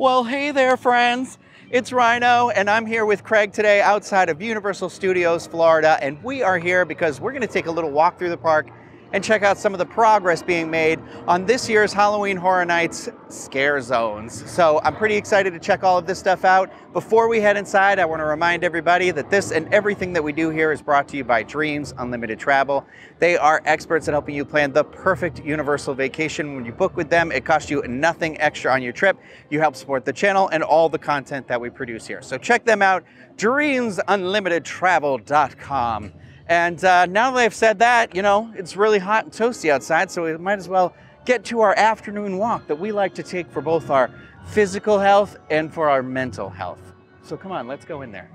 Well, hey there, friends. It's Ryno, and I'm here with Craig today outside of Universal Studios, Florida, and we are here because we're going to take a little walk through the park and check out some of the progress being made on this year's Halloween Horror Nights Scare Zones. So I'm pretty excited to check all of this stuff out. Before we head inside, I want to remind everybody that this and everything that we do here is brought to you by Dreams Unlimited Travel. They are experts at helping you plan the perfect Universal vacation. When you book with them, it costs you nothing extra on your trip. You help support the channel and all the content that we produce here. So check them out, dreamsunlimitedtravel.com. And now that I've said that, you know, it's really hot and toasty outside, so we might as well get to our afternoon walk that we like to take for both our physical health and for our mental health. So come on, let's go in there.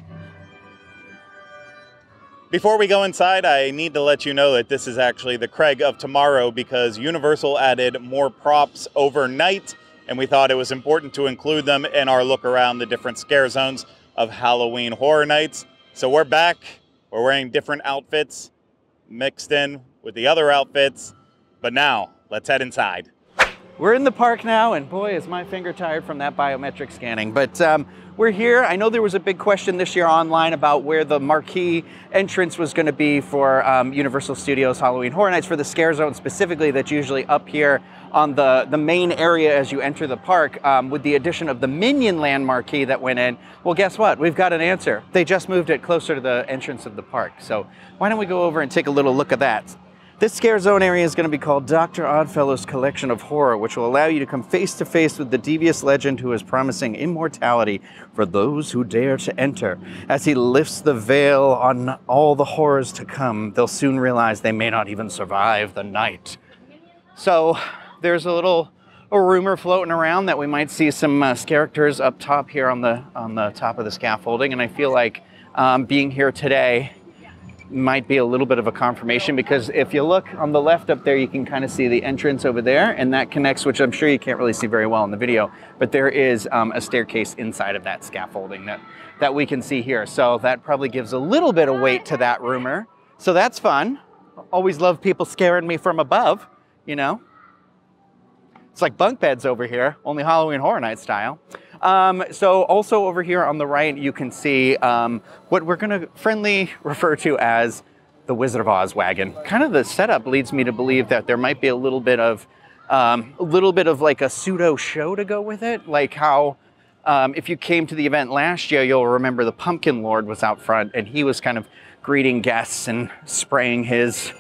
Before we go inside, I need to let you know that this is actually the Craig of tomorrow because Universal added more props overnight, and we thought it was important to include them in our look around the different scare zones of Halloween Horror Nights. So we're back. We're wearing different outfits mixed in with the other outfits, but now let's head inside. We're in the park now, and boy, is my finger tired from that biometric scanning. But we're here. I know there was a big question this year online about where the marquee entrance was going to be for Universal Studios Halloween Horror Nights for the Scare Zone specifically. That's usually up here on the main area as you enter the park, with the addition of the Minion Land marquee that went in. Well, guess what? We've got an answer. They just moved it closer to the entrance of the park. So why don't we go over and take a little look at that? This Scare Zone area is going to be called Dr. Oddfellow's Collection of Horror, which will allow you to come face to face with the devious legend who is promising immortality for those who dare to enter. As he lifts the veil on all the horrors to come, they'll soon realize they may not even survive the night. So there's a rumor floating around that we might see some characters up top here on the top of the scaffolding, and I feel like being here today might be a little bit of a confirmation, because if you look on the left up there, you can kind of see the entrance over there, and that connects, which I'm sure you can't really see very well in the video, but there is a staircase inside of that scaffolding that we can see here. So that probably gives a little bit of weight to that rumor. So that's fun. Always love people scaring me from above, you know. It's like bunk beds over here, only Halloween Horror Night style. So also over here on the right, you can see what we're going to friendly refer to as the Wizard of Oz wagon. Kind of the setup leads me to believe that there might be a little bit of like a pseudo show to go with it. Like how if you came to the event last year, you'll remember the Pumpkin Lord was out front, and he was kind of greeting guests and spraying his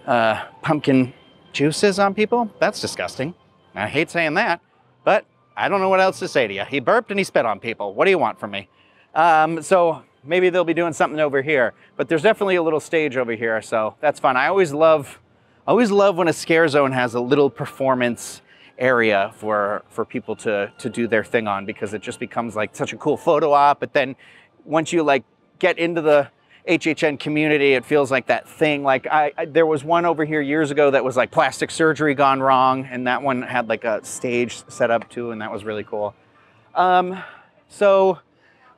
pumpkin juices on people. That's disgusting. I hate saying that, but I don't know what else to say to you. He burped and he spit on people. What do you want from me? So maybe they'll be doing something over here, but there's definitely a little stage over here, so that's fun. I always love when a scare zone has a little performance area for people to do their thing on, because it just becomes like such a cool photo op. But then once you like get into the HHN community, it feels like that thing. Like there was one over here years ago that was like plastic surgery gone wrong, and that one had like a stage set up too, and that was really cool. So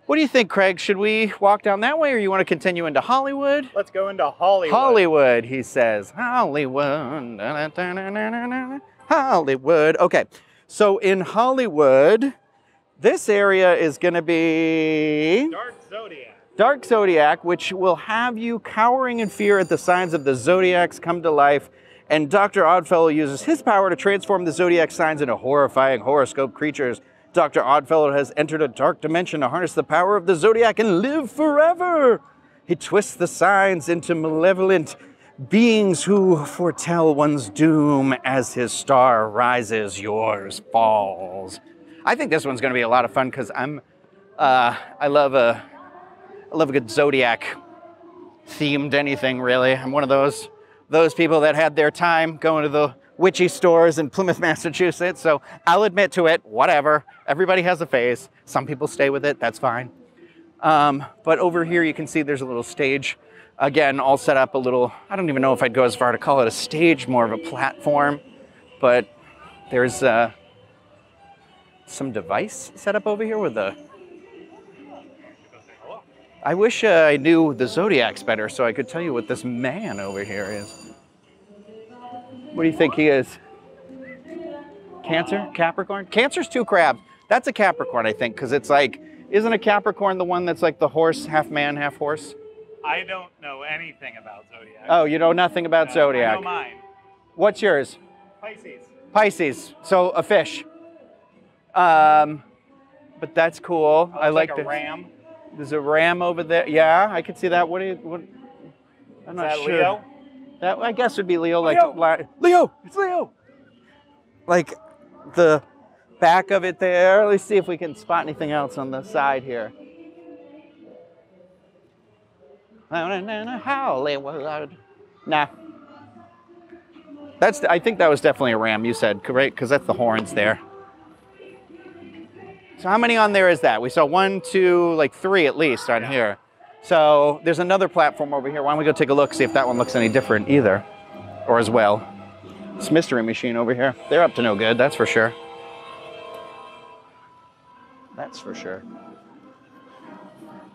what do you think, Craig? Should we walk down that way, or you want to continue into Hollywood? Let's go into Hollywood. Hollywood, he says. Hollywood. Hollywood. Okay, so in Hollywood, this area is going to be Dark Zodiac, which will have you cowering in fear at the signs of the Zodiacs come to life. And Dr. Oddfellow uses his power to transform the Zodiac signs into horrifying horoscope creatures. Dr. Oddfellow has entered a dark dimension to harness the power of the Zodiac and live forever. He twists the signs into malevolent beings who foretell one's doom. As his star rises, yours falls. I think this one's going to be a lot of fun, because I love a good Zodiac themed anything, really. I'm one of those people that had their time going to the witchy stores in Plymouth, Massachusetts. So I'll admit to it, whatever. Everybody has a phase. Some people stay with it, that's fine. But over here you can see there's a little stage. Again, all set up a little, I don't even know if I'd go as far to call it a stage, more of a platform. But there's some device set up over here with a... I wish I knew the Zodiacs better so I could tell you what this man over here is. What do you think he is? Cancer? Capricorn? Cancer's two crabs. That's a Capricorn, I think, because it's like, isn't a Capricorn the one that's like the horse, half man, half horse? I don't know anything about Zodiac. Oh, you know nothing about Zodiac. I know mine. What's yours? Pisces. Pisces, so a fish. But that's cool. I like a ram. There's a ram over there. Yeah, I could see that. I'm not sure. Leo? That I guess would be Leo. Leo! Like Leo. It's Leo. Like the back of it there. Let's see if we can spot anything else on the side here. Hollywood. Nah. I think that was definitely a ram, you said, correct? Because that's the horns there. So how many on there is that? We saw 1, 2, like 3 at least on here. So there's another platform over here. Why don't we go take a look, see if that one looks any different either, or as well. This mystery machine over here. They're up to no good, that's for sure. That's for sure.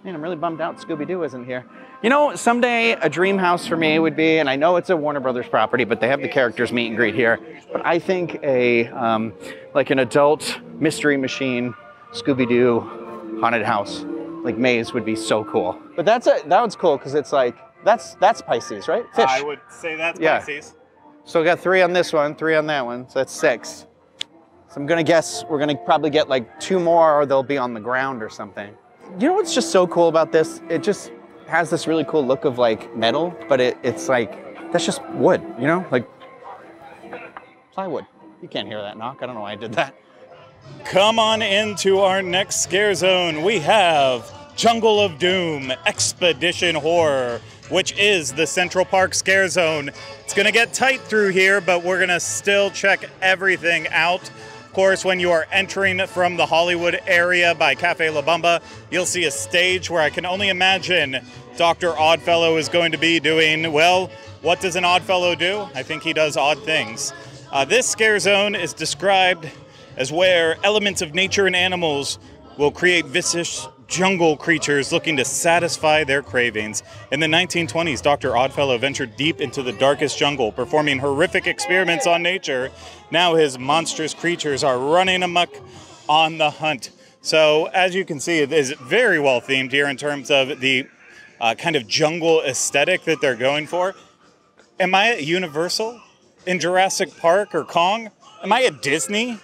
Man, I'm really bummed out Scooby-Doo isn't here. You know, someday a dream house for me would be, and I know it's a Warner Brothers property, but they have the characters meet and greet here. But I think like an adult mystery machine Scooby-Doo haunted house, like maze, would be so cool. But that one's cool because it's like that's Pisces, right? Fish. I would say that's Pisces. So we got 3 on this one, 3 on that one, so that's 6. So I'm gonna guess we're gonna probably get like 2 more, or they'll be on the ground or something. You know what's just so cool about this? It just has this really cool look of like metal, but it's like, that's just wood, you know? Like plywood. You can't hear that knock. I don't know why I did that. Come on into our next scare zone. We have Jungle of Doom Expedition Horror, which is the Central Park scare zone. It's gonna get tight through here, but we're gonna still check everything out. Of course, when you are entering from the Hollywood area by Cafe La Bamba, you'll see a stage where I can only imagine Dr. Oddfellow is going to be doing, well, what does an Oddfellow do? I think he does odd things. This scare zone is described as where elements of nature and animals will create vicious jungle creatures looking to satisfy their cravings. In the 1920s, Dr. Oddfellow ventured deep into the darkest jungle, performing horrific experiments on nature. Now his monstrous creatures are running amok on the hunt. So, as you can see, it is very well themed here in terms of the kind of jungle aesthetic that they're going for. Am I at Universal? In Jurassic Park or Kong? Am I at Disney?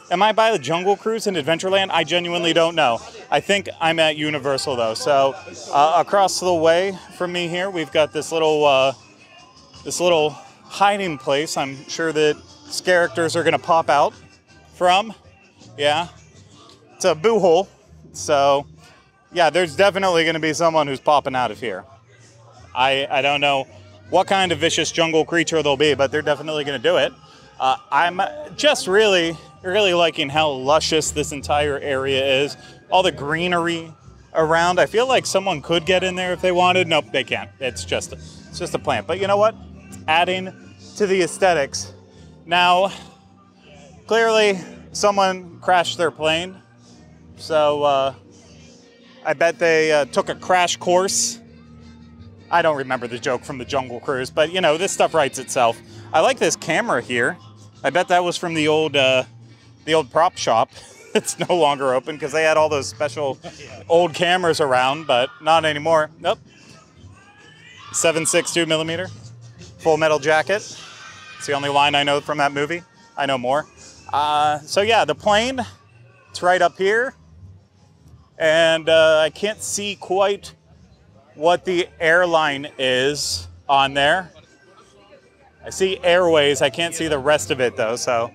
Am I by the Jungle Cruise in Adventureland? I genuinely don't know. I think I'm at Universal though. So across the way from me here, we've got this little hiding place. I'm sure that characters are gonna pop out from. Yeah, it's a boo hole. So yeah, there's definitely gonna be someone who's popping out of here. I don't know what kind of vicious jungle creature they'll be, but they're definitely gonna do it. I'm just really liking how luscious this entire area is. All the greenery around. I feel like someone could get in there if they wanted. Nope, they can't. It's just a plant. But you know what? Adding to the aesthetics. Now, clearly someone crashed their plane. So I bet they took a crash course. I don't remember the joke from the Jungle Cruise, but you know, this stuff writes itself. I like this camera here. I bet that was from the old prop shop. It's no longer open because they had all those special old cameras around, but not anymore. Nope. 7.62 millimeter, Full Metal Jacket. It's the only line I know from that movie. I know more. So yeah, the plane, it's right up here. And I can't see quite what the airline is on there. I see Airways. I can't see the rest of it though, so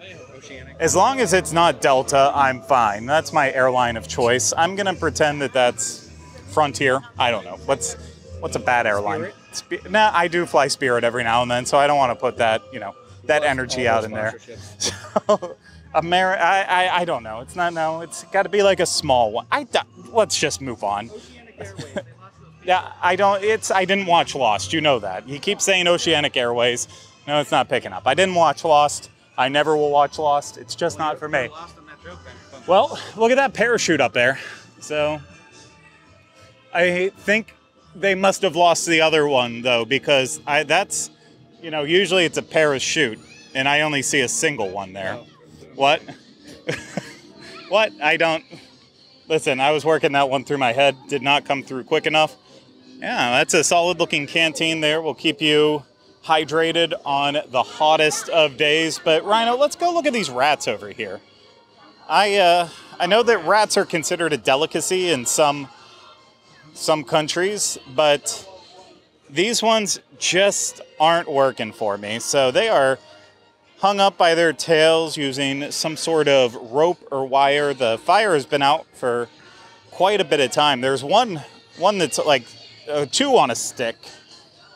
as long as it's not Delta, I'm fine. That's my airline of choice. I'm gonna pretend that that's Frontier. I don't know. What's a bad airline? Nah, I do fly Spirit every now and then, so I don't want to put that, you know, that energy out in there. So, I don't know. It's not, no, it's got to be like a small one. Let's just move on. Yeah, I didn't watch Lost. You know that. You keep saying Oceanic Airways. No, it's not picking up. I didn't watch Lost. I never will watch Lost. It's just not for me. Well, look at that parachute up there. So I think they must have lost the other one though, because that's, you know, usually it's a parachute and I only see a single one there. What? What? I don't... Listen, I was working that one through my head. Did not come through quick enough. Yeah, that's a solid-looking canteen there. We'll keep you hydrated on the hottest of days. But, Ryno, let's go look at these rats over here. I know that rats are considered a delicacy in some countries, but these ones just aren't working for me. So they are hung up by their tails using some sort of rope or wire. The fire has been out for quite a bit of time. There's one that's like 2 on a stick.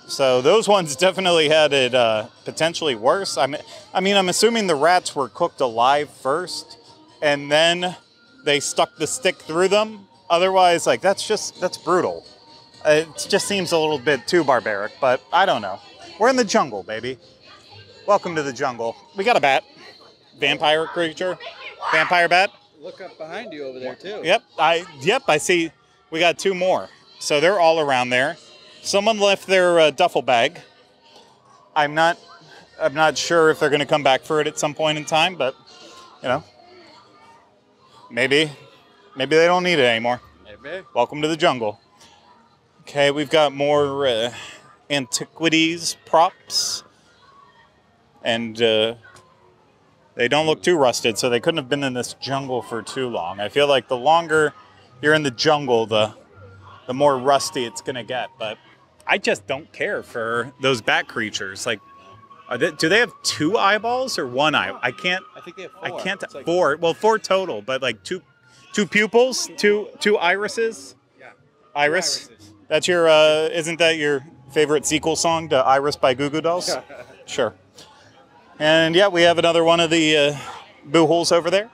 So those ones definitely had it potentially worse. I mean, I'm assuming the rats were cooked alive first, and then they stuck the stick through them. Otherwise, like, that's brutal. It just seems a little bit too barbaric, but I don't know. We're in the jungle, baby. Welcome to the jungle. We got a bat. Vampire creature. Vampire bat. Look up behind you over there, too. Yep, I see. We got 2 more. So they're all around there. Someone left their duffel bag. I'm not sure if they're going to come back for it at some point in time, but, you know, maybe they don't need it anymore. Maybe. Welcome to the jungle. Okay, we've got more antiquities props. And they don't look too rusted, so they couldn't have been in this jungle for too long. I feel like the longer you're in the jungle, the more rusty it's going to get. But I just don't care for those bat creatures. Like, do they have 2 eyeballs or 1 eye? I think they have 4. I can't. It's like 4. Well, 4 total, but like two pupils, two irises. Yeah. Iris. That's your. Isn't that your favorite sequel song to Iris by Goo Goo Dolls? Sure. And yeah, we have another one of the boo holes over there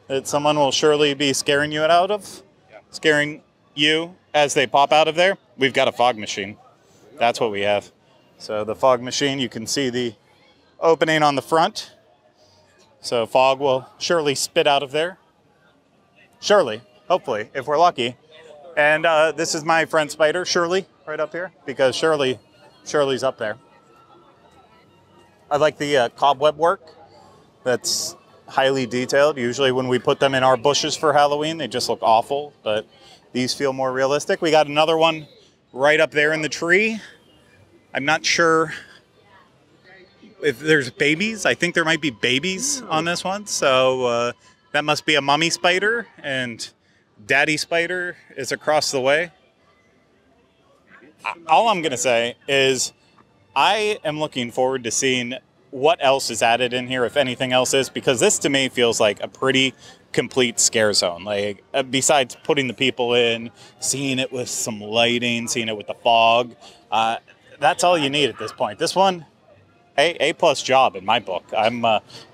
that someone will surely be scaring you out of. Yeah. Scaring you as they pop out of there. We've got a fog machine. That's what we have. So the fog machine, you can see the opening on the front. So fog will surely spit out of there. Surely, hopefully, if we're lucky. And this is my friend Spider, Shirley, right up here, because Shirley's up there. I like the cobweb work. That's highly detailed. Usually when we put them in our bushes for Halloween, they just look awful, but these feel more realistic. We got another one right up there in the tree. I'm not sure if there's babies. I think there might be babies on this one. So that must be a mommy spider, and daddy spider is across the way. All I'm going to say is I am looking forward to seeing what else is added in here, if anything else is, because this to me feels like a pretty complete scare zone. Like, besides putting the people in, seeing it with some lighting, seeing it with the fog, that's all you need at this point. This one, A+ job in my book. I'm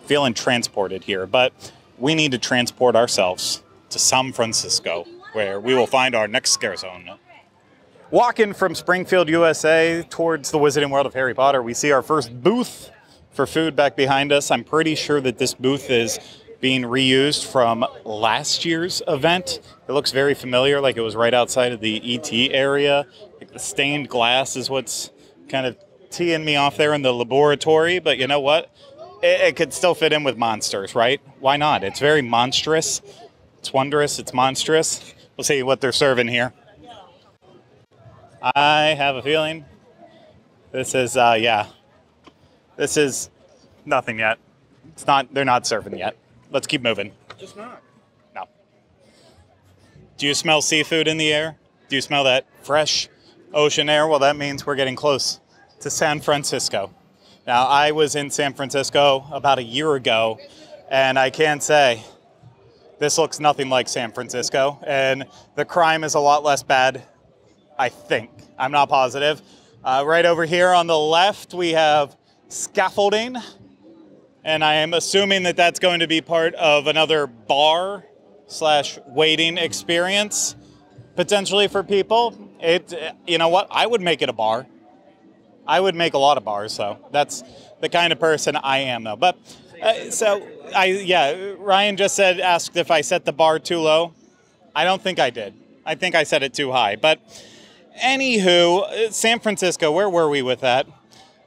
feeling transported here, but we need to transport ourselves to San Francisco, where we will find our next scare zone. Walking from Springfield, USA towards the Wizarding World of Harry Potter, we see our first booth for food back behind us. I'm pretty sure that this booth is being reused from last year's event. It looks very familiar, like it was right outside of the ET area. Like the stained glass is what's kind of teeing me off there in the laboratory, but you know what? It could still fit in with monsters, right? Why not? It's very monstrous. It's wondrous. It's monstrous. We'll see what they're serving here. I have a feeling this is, this is nothing yet. It's not, they're not serving yet. Let's keep moving. Just not. No. Do you smell seafood in the air? Do you smell that fresh ocean air? Well, that means we're getting close to San Francisco. Now, I was in San Francisco about a year ago, and I can say this looks nothing like San Francisco, and the crime is a lot less bad, I think. I'm not positive. Right over here on the left, we have scaffolding, and I am assuming that that's going to be part of another bar / waiting experience, potentially for people. You know what? I would make it a bar. I would make a lot of bars, so that's the kind of person I am, though. But Ryan just asked if I set the bar too low. I don't think I did. I think I set it too high. But anywho, San Francisco, where were we with that?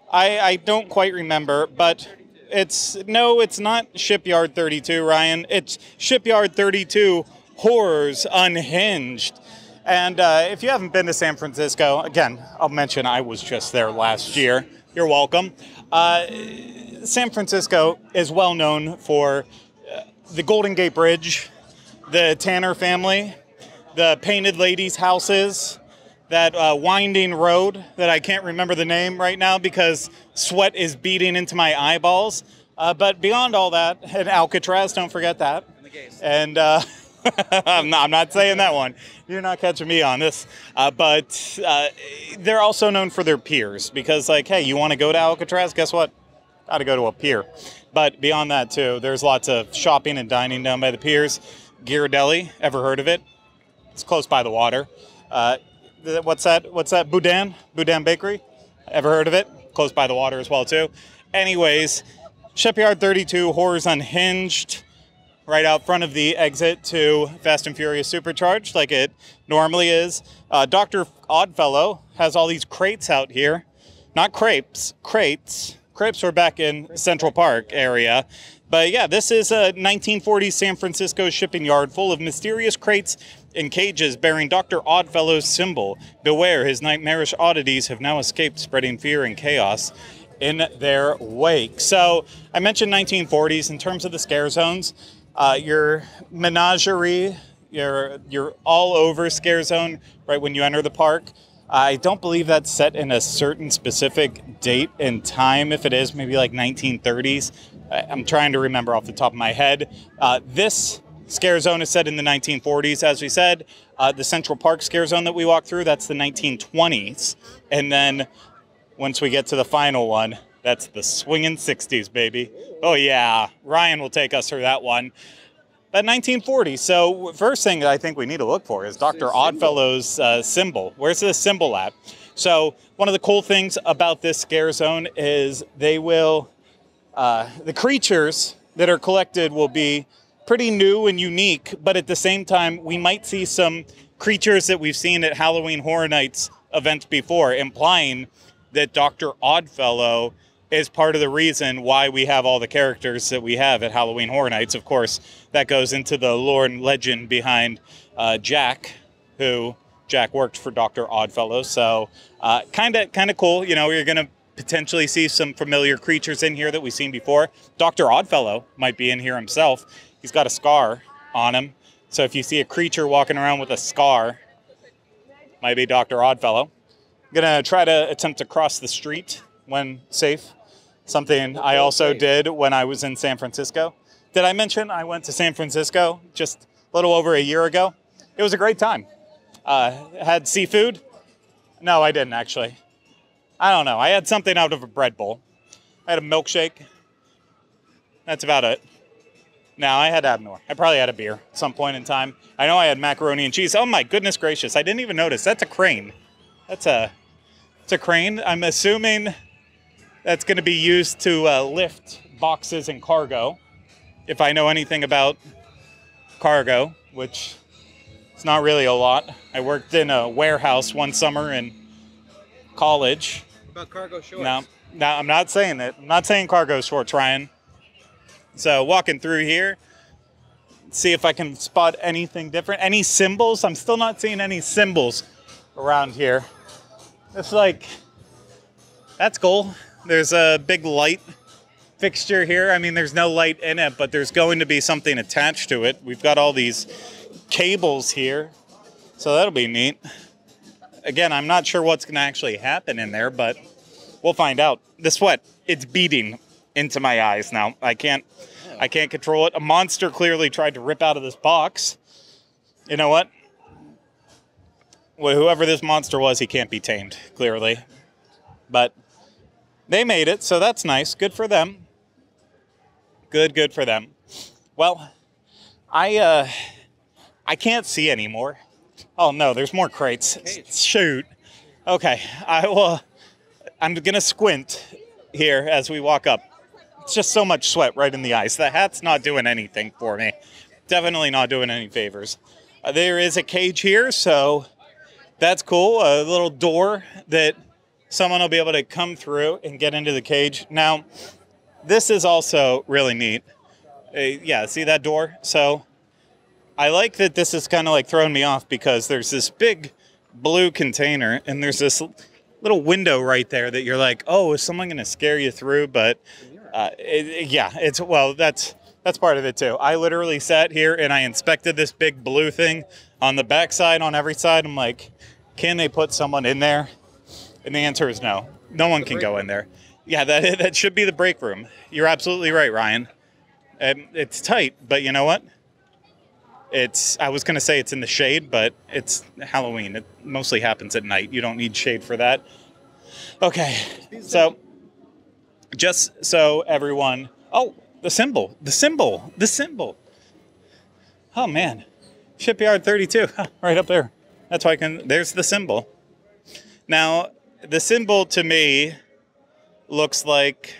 I don't quite remember, but No, it's not Shipyard 32, Ryan. It's Shipyard 32 Horrors Unhinged. And if you haven't been to San Francisco, again, I'll mention I was just there last year. You're welcome. San Francisco is well known for the Golden Gate Bridge, the Tanner family, the Painted Ladies' houses, that winding road that I can't remember the name right now because sweat is beating into my eyeballs. But beyond all that, and Alcatraz, don't forget that. And the gays. And I'm not saying that one. You're not catching me on this. But they're also known for their piers because, like, hey, you want to go to Alcatraz? Guess what? Got to go to a pier. But beyond that, too, there's lots of shopping and dining down by the piers. Ghirardelli, ever heard of it? It's close by the water. What's that? Boudin Bakery? Ever heard of it? Close by the water as well, too. Anyways, Shipyard 32, Horrors Unhinged, right out front of the exit to Fast and Furious Supercharged, like it normally is. Dr. Oddfellow has all these crates out here. Not crepes, crates. Crepes are back in Central Park area. But yeah, this is a 1940s San Francisco shipping yard full of mysterious crates and cages bearing Dr. Oddfellow's symbol. Beware, his nightmarish oddities have now escaped, spreading fear and chaos in their wake. So I mentioned 1940s in terms of the scare zones. Your menagerie, your all over scare zone right when you enter the park. I don't believe that's set in a certain specific date and time. If it is, maybe like 1930s. I'm trying to remember off the top of my head. This scare zone is set in the 1940s, as we said. The Central Park scare zone that we walked through, that's the 1920s. And then once we get to the final one, that's the swinging 60s, baby. Oh yeah, Ryan will take us through that one. But 1940s. So first thing that I think we need to look for is Dr. Oddfellow's symbol. Where's the symbol at? So one of the cool things about this scare zone is they will, the creatures that are collected will be pretty new and unique, but at the same time, we might see some creatures that we've seen at Halloween Horror Nights events before, implying that Dr. Oddfellow is part of the reason why we have all the characters that we have at Halloween Horror Nights. Of course, that goes into the lore and legend behind Jack, who Jack worked for Dr. Oddfellow. So kind of cool. You know, you're going to potentially see some familiar creatures in here that we've seen before. Dr. Oddfellow might be in here himself. He's got a scar on him. So if you see a creature walking around with a scar, might be Dr. Oddfellow. I'm going to try to attempt to cross the street when safe. Something I also did when I was in San Francisco. Did I mention I went to San Francisco just a little over a year ago? It was a great time. Had seafood? No, I didn't actually. I don't know. I had something out of a bread bowl. I had a milkshake. That's about it. No, I had to have more. I probably had a beer at some point in time. I know I had macaroni and cheese. Oh my goodness gracious. I didn't even notice. That's a crane. It's a crane. I'm assuming that's going to be used to lift boxes and cargo. If I know anything about cargo, which is not really a lot. I worked in a warehouse one summer in college. About cargo shorts? No, I'm not saying it. I'm not saying cargo shorts, Ryan. So walking through here, see if I can spot anything different. Any symbols? I'm still not seeing any symbols around here. It's like, that's cool. There's a big light fixture here. I mean, there's no light in it, but there's going to be something attached to it. We've got all these cables here, so that'll be neat. Again, I'm not sure what's going to actually happen in there, but we'll find out. The sweat, it's beating into my eyes now. I can't control it. A monster clearly tried to rip out of this box. You know what? Well, whoever this monster was, he can't be tamed, clearly. But they made it, so that's nice. Good for them. Good for them. Well, I can't see anymore. Oh no, there's more crates. Shoot. Okay, I'm gonna squint here as we walk up. It's just so much sweat right in the eyes. The hat's not doing anything for me. Definitely not doing any favors. There is a cage here, so that's cool. A little door that someone will be able to come through and get into the cage. Now, this is also really neat. Yeah, see that door? So I like that this is kind of like throwing me off because there's this big blue container and there's this little window right there that you're like, oh, is someone going to scare you through? But that's part of it too. I literally sat here and I inspected this big blue thing on the backside, on every side. I'm like, can they put someone in there? And the answer is no. No one can go in there. Yeah, that should be the break room. You're absolutely right, Ryan. It's tight, but you know what? I was going to say it's in the shade, but it's Halloween. It mostly happens at night. You don't need shade for that. Okay, so just so everyone... Oh, the symbol. Oh, man. Shipyard 32, right up there. That's why there's the symbol. Now, the symbol to me looks like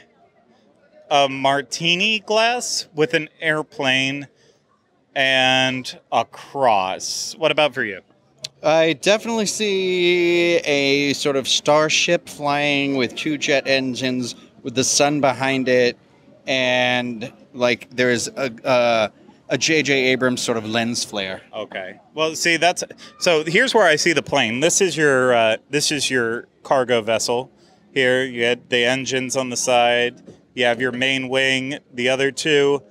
a martini glass with an airplane and a cross. What about for you? I definitely see a sort of starship flying with 2 jet engines with the sun behind it, and like there's a J.J. Abrams sort of lens flare. Okay. Well, see, so here's where I see the plane. This is your cargo vessel. Here you had the engines on the side. You have your main wing. The other two,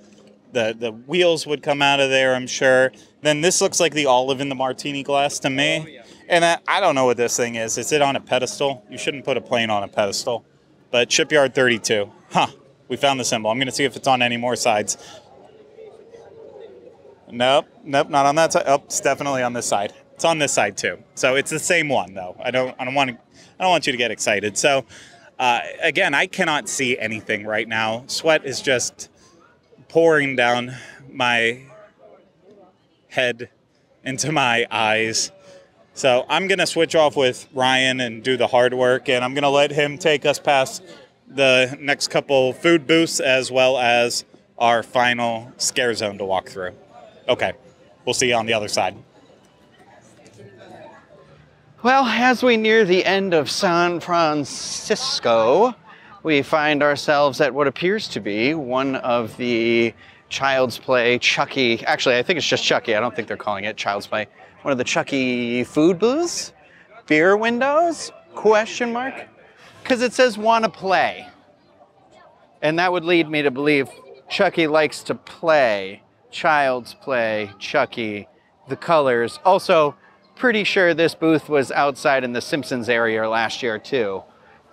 the wheels would come out of there, I'm sure. Then this looks like the olive in the martini glass to me. Oh, yeah. And I don't know what this thing is. Is it on a pedestal? You shouldn't put a plane on a pedestal. But Shipyard 32. We found the symbol. I'm going to see if it's on any more sides. Nope, not on that side. Oh, it's definitely on this side. It's on this side too. So it's the same one though. I don't want you to get excited. So again, I cannot see anything right now. Sweat is just pouring down my head into my eyes. So I'm going to switch off with Ryan and do the hard work, and I'm going to let him take us past the next couple food booths as well as our final scare zone to walk through. Okay, we'll see you on the other side. Well, as we near the end of San Francisco, we find ourselves at what appears to be one of the Child's Play Chucky. Actually, I think it's just Chucky. I don't think they're calling it Child's Play. One of the Chucky food booths? Beer windows? Question mark? Because it says wanna play. And that would lead me to believe Chucky likes to play. Child's Play, Chucky, the colors. Also, pretty sure this booth was outside in the Simpsons area last year too.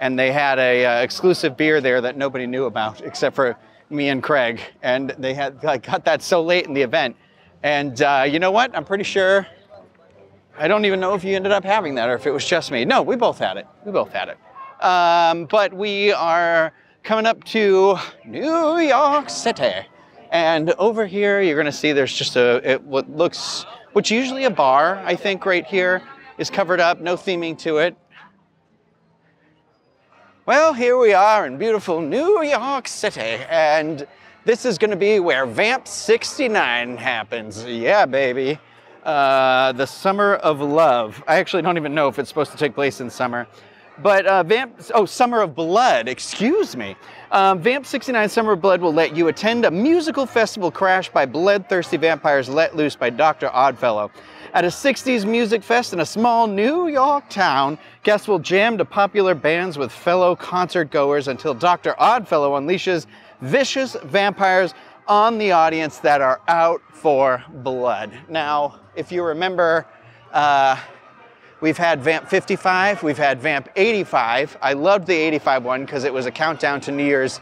And they had a exclusive beer there that nobody knew about except for me and Craig. And they had got that so late in the event. And you know what? I'm pretty sure, I don't even know if you ended up having that or if it was just me. No, we both had it. But we are coming up to New York City. And over here, you're gonna see there's just what's usually a bar, I think right here, is covered up, no theming to it. Well, here we are in beautiful New York City, and this is gonna be where Vamp 69 happens. Yeah, baby. The Summer of Love. I actually don't even know if it's supposed to take place in summer. But Summer of Blood, excuse me. Vamp 69 Summer of Blood will let you attend a musical festival crashed by bloodthirsty vampires let loose by Dr. Oddfellow. At a 60s music fest in a small New York town, guests will jam to popular bands with fellow concert goers until Dr. Oddfellow unleashes vicious vampires on the audience that are out for blood. Now, if you remember, we've had Vamp 55, we've had Vamp 85. I loved the 85 one because it was a countdown to New Year's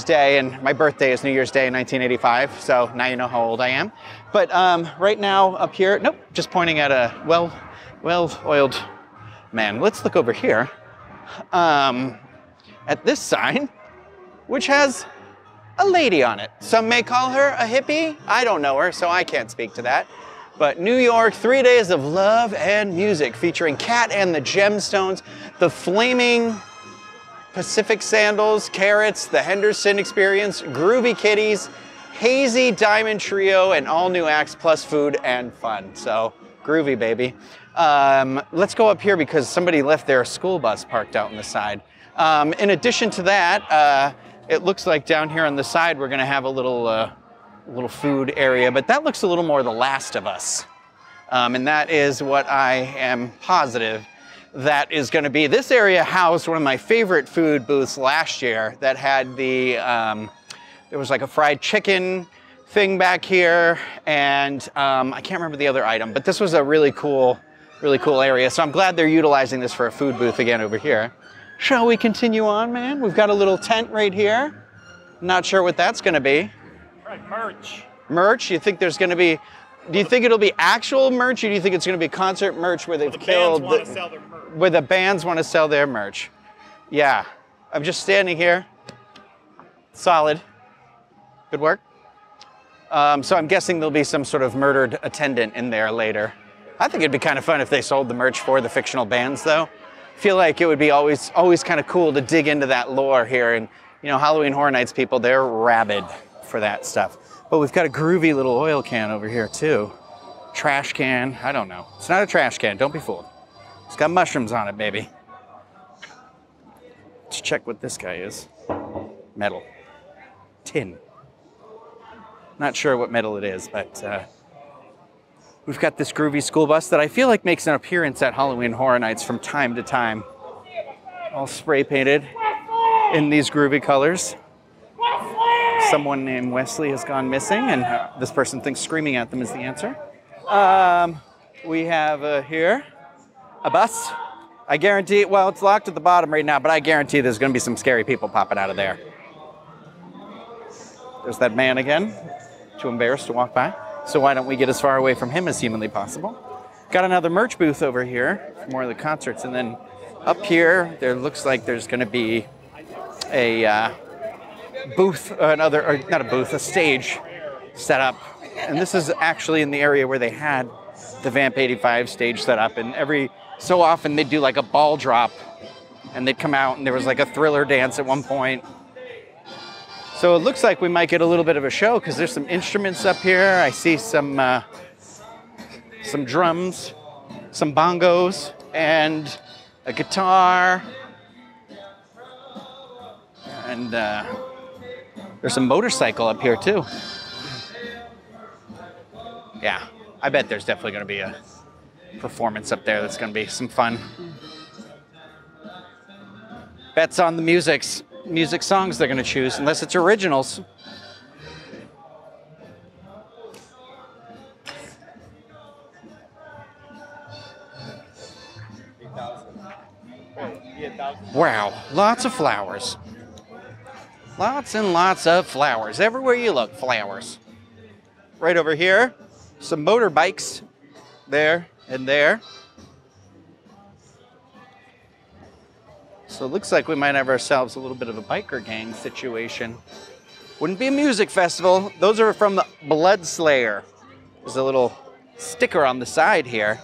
Day, and my birthday is New Year's Day in 1985, so now you know how old I am. But right now up here, nope, just pointing at a well-oiled man. Let's look over here at this sign, which has a lady on it. Some may call her a hippie. I don't know her, so I can't speak to that. But New York, 3 days of love and music featuring Cat and the Gemstones, the Flaming Pacific Sandals, Carrots, the Henderson Experience, Groovy Kitties, Hazy Diamond Trio, and all new acts plus food and fun. So groovy, baby. Let's go up here because somebody left their school bus parked out on the side. In addition to that, it looks like down here on the side we're going to have a little food area, but that looks a little more The Last of Us. And that is what I am positive that is going to be. This area housed one of my favorite food booths last year that had the, there was like a fried chicken thing back here, and I can't remember the other item, but this was a really cool area. So I'm glad they're utilizing this for a food booth again over here. Shall we continue on, man? We've got a little tent right here. Not sure what that's going to be. Right, merch. Merch? You think there's going to be, do you think it'll be actual merch, or do you think it's going to be concert merch where they've killed, where the bands want to sell their merch? Yeah, I'm just standing here. Solid. Good work. So I'm guessing there'll be some sort of murdered attendant in there later. I think it'd be kind of fun if they sold the merch for the fictional bands, though. I feel like it would be always kind of cool to dig into that lore here. And, you know, Halloween Horror Nights people, they're rabid for that stuff. But we've got a groovy little oil can over here, too. Trash can. I don't know. It's not a trash can. Don't be fooled. It's got mushrooms on it, baby. Let's check what this guy is. Metal. Tin. Not sure what metal it is, but we've got this groovy school bus that I feel like makes an appearance at Halloween Horror Nights from time to time. All spray painted in these groovy colors. Someone named Wesley has gone missing, and this person thinks screaming at them is the answer. We have here a bus. I guarantee, well, it's locked at the bottom right now, but I guarantee there's going to be some scary people popping out of there. There's that man again, too embarrassed to walk by. So why don't we get as far away from him as humanly possible? Got another merch booth over here for more of the concerts, and then up here, there looks like there's going to be a booth, a stage set up. And this is actually in the area where they had the Vamp 85 stage set up. And every so often they'd do like a ball drop, and they'd come out and there was like a Thriller dance at one point. So it looks like we might get a little bit of a show because there's some instruments up here. I see some drums, some bongos, and a guitar. And there's a motorcycle up here too. Yeah, I bet there's definitely going to be a performance up there that's going to be some fun. Bets on the music songs they're going to choose, unless it's originals. Wow, lots of flowers. Lots and lots of flowers. Everywhere you look, flowers. Right over here, some motorbikes there and there. So it looks like we might have ourselves a little bit of a biker gang situation. Wouldn't be a music festival. Those are from the Blood Slayer. There's a little sticker on the side here.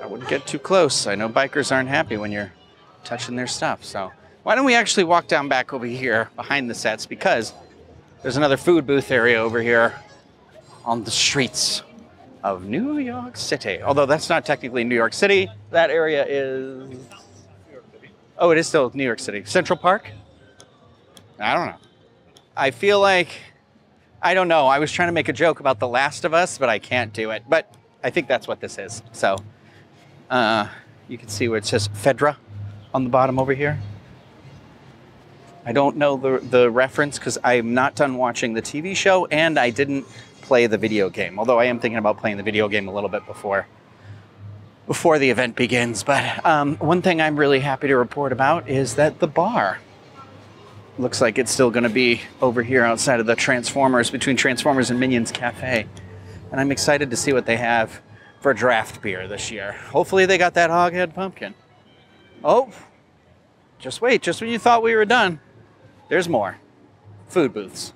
I wouldn't get too close. I know bikers aren't happy when you're touching their stuff. So why don't we actually walk down back over here behind the sets, because there's another food booth area over here on the streets of New York City. Although that's not technically New York City. That area is... Oh, it is still New York City. Central Park? I don't know. I feel like... I don't know. I was trying to make a joke about The Last of Us, but I can't do it. But I think that's what this is. So you can see where it says Fedra on the bottom over here. I don't know the reference because I'm not done watching the TV show, and I didn't play the video game, although I am thinking about playing the video game a little bit before the event begins. But one thing I'm really happy to report about is that the bar looks like it's still going to be over here outside of the Transformers, between Transformers and Minions Cafe. And I'm excited to see what they have for draft beer this year. Hopefully they got that Hoghead Pumpkin. Oh, just wait, just when you thought we were done, there's more. Food booths.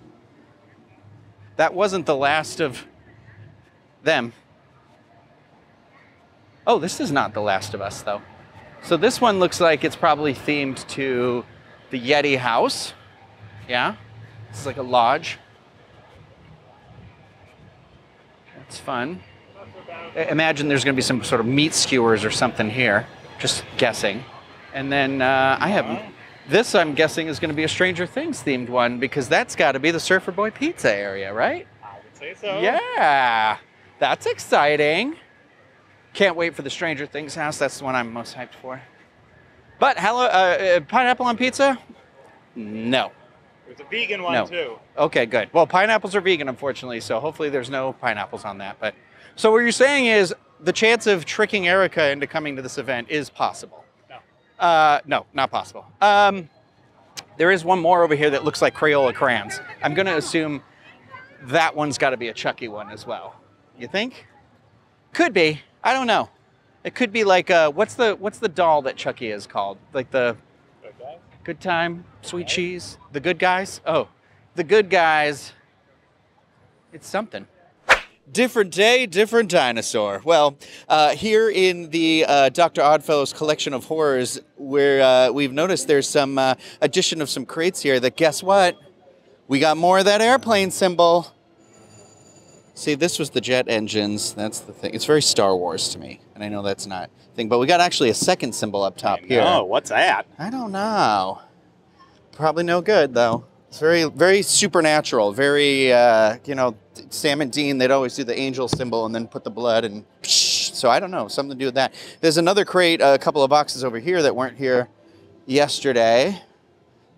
That wasn't the last of them. Oh, this is not The Last of Us, though. So this one looks like it's probably themed to the Yeti house. Yeah, it's like a lodge. That's fun. Imagine there's going to be some sort of meat skewers or something here. Just guessing. And then I have this, I'm guessing, is going to be a Stranger Things themed one because that's got to be the Surfer Boy Pizza area, right? I would say so. Yeah, that's exciting. Can't wait for the Stranger Things house. That's the one I'm most hyped for. But pineapple on pizza? No. There's a vegan one too. Okay, good. Well, pineapples are vegan, unfortunately, so hopefully there's no pineapples on that. But so what you're saying is the chance of tricking Erica into coming to this event is possible. No, not possible. There is one more over here that looks like Crayola crayons. I'm going to assume that one's got to be a Chucky one as well. You think? Could be. I don't know. It could be like what's the doll that Chucky is called? Like the Good Time, Sweet Cheese, the Good Guys. Oh, the Good Guys. It's something. Different day, different dinosaur. Well, here in the Dr. Oddfellow's collection of horrors, where we've noticed there's some addition of some crates here that, guess what? We got more of that airplane symbol. See, this was the jet engines. That's the thing. It's very Star Wars to me, and I know that's not a thing, but we got actually a second symbol up top here. Oh, what's that? I don't know. Probably no good, though. It's very, very supernatural. Very, you know, Sam and Dean, they'd always do the angel symbol and then put the blood and psh, so I don't know, something to do with that. There's another crate, a couple of boxes over here that weren't here yesterday.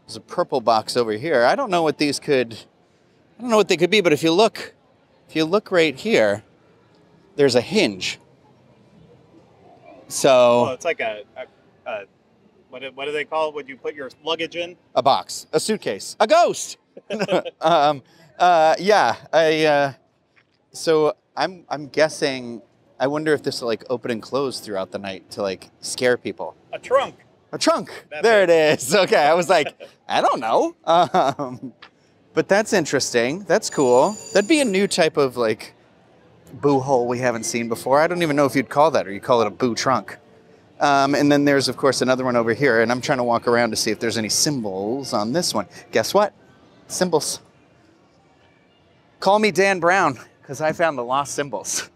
There's a purple box over here. I don't know what these could, I don't know what they could be, but if you look right here, there's a hinge. So. Oh, it's like a what do they call it when you put your luggage in? A box, a suitcase, a ghost. Yeah, so I'm guessing, I wonder if this will like open and close throughout the night to like scare people. A trunk. A trunk. There it is. Okay, I was like, I don't know. But that's interesting. That's cool. That'd be a new type of like boo hole we haven't seen before. I don't even know if you'd call that, or you call it a boo trunk. And then there's, of course, another one over here, and I'm trying to walk around to see if there's any symbols on this one. Guess what? Symbols. Call me Dan Brown, because I found the lost symbols.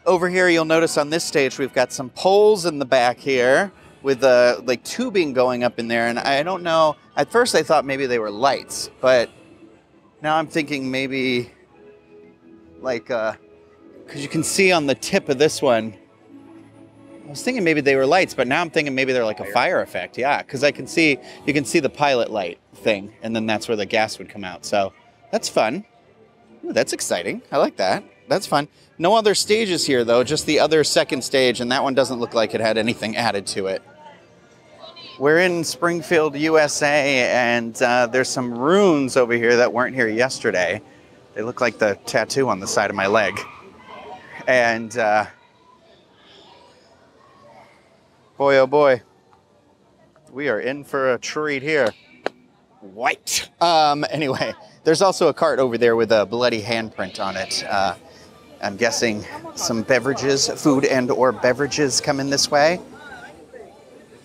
Over here, you'll notice on this stage, we've got some poles in the back here with like tubing going up in there, and I don't know. At first, I thought maybe they were lights, but now I'm thinking maybe like, because you can see on the tip of this one, I was thinking maybe they were lights, but now I'm thinking maybe they're like a fire effect. Yeah, because you can see the pilot light thing, and then that's where the gas would come out. So that's fun. Ooh, that's exciting. I like that. That's fun. No other stages here, though, just the other second stage, and that one doesn't look like it had anything added to it. We're in Springfield, USA, and there's some runes over here that weren't here yesterday. They look like the tattoo on the side of my leg. And boy, oh boy, we are in for a treat here. White. Anyway, there's also a cart over there with a bloody handprint on it. I'm guessing some beverages, food and or beverages coming this way.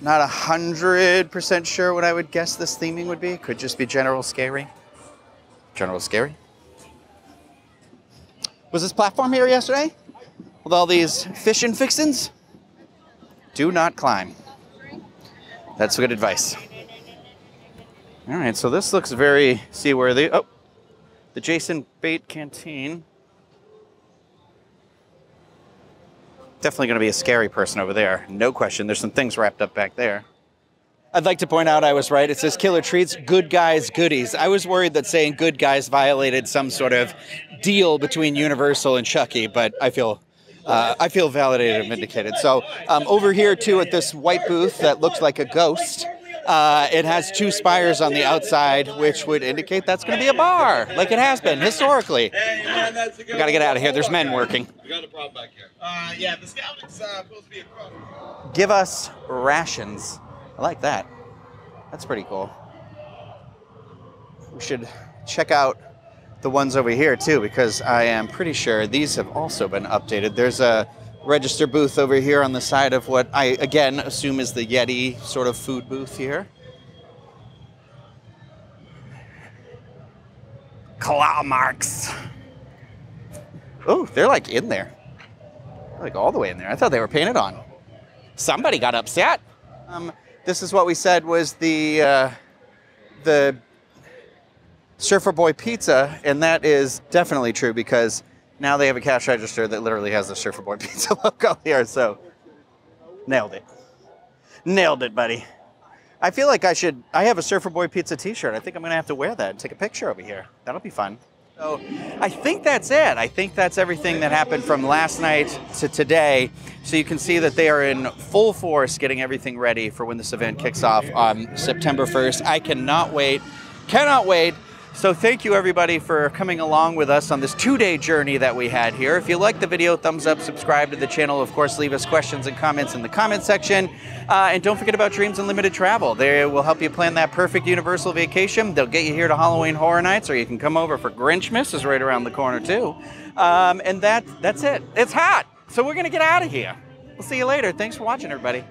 Not 100% sure what I would guess this theming would be. Could just be General Scary. General Scary. Was this platform here yesterday? With all these fish and fixins? Do not climb. That's good advice. All right, so this looks very seaworthy. Oh, the Jason Bait Canteen. Definitely going to be a scary person over there. No question. There's some things wrapped up back there. I'd like to point out I was right. It says Killer Treats, Good Guys, Goodies. I was worried that saying Good Guys violated some sort of deal between Universal and Chucky, but I feel validated and vindicated. So over here, too, at this white booth that looks like a ghost, it has two spires on the outside, which would indicate that's going to be a bar, like it has been historically. Hey, man, that's a good We got to get out of here. There's men working. We got a problem back here. Yeah, the scout is supposed to be across. Give us rations. I like that. That's pretty cool. We should check out the ones over here, too, because I am pretty sure these have also been updated. There's a register booth over here on the side of what I, again, assume is the Yeti sort of food booth here. Claw marks. Oh, they're like in there. They're like all the way in there. I thought they were painted on. Somebody got upset. This is what we said was the Surfer Boy Pizza, and that is definitely true because now they have a cash register that literally has the Surfer Boy Pizza logo here, so nailed it. Nailed it, buddy. I feel like I have a Surfer Boy Pizza t-shirt. I think I'm gonna have to wear that and take a picture over here. That'll be fun. So I think that's it. I think that's everything that happened from last night to today. So you can see that they are in full force getting everything ready for when this event kicks off on September 1st. I cannot wait. Cannot wait. So thank you everybody for coming along with us on this 2-day journey that we had here. If you liked the video, thumbs up, subscribe to the channel. Of course, leave us questions and comments in the comment section. And don't forget about Dreams Unlimited Travel. They will help you plan that perfect Universal vacation. They'll get you here to Halloween Horror Nights, or you can come over for Grinchmas is right around the corner too. And that's it. It's hot. So we're gonna get out of here. We'll see you later. Thanks for watching, everybody.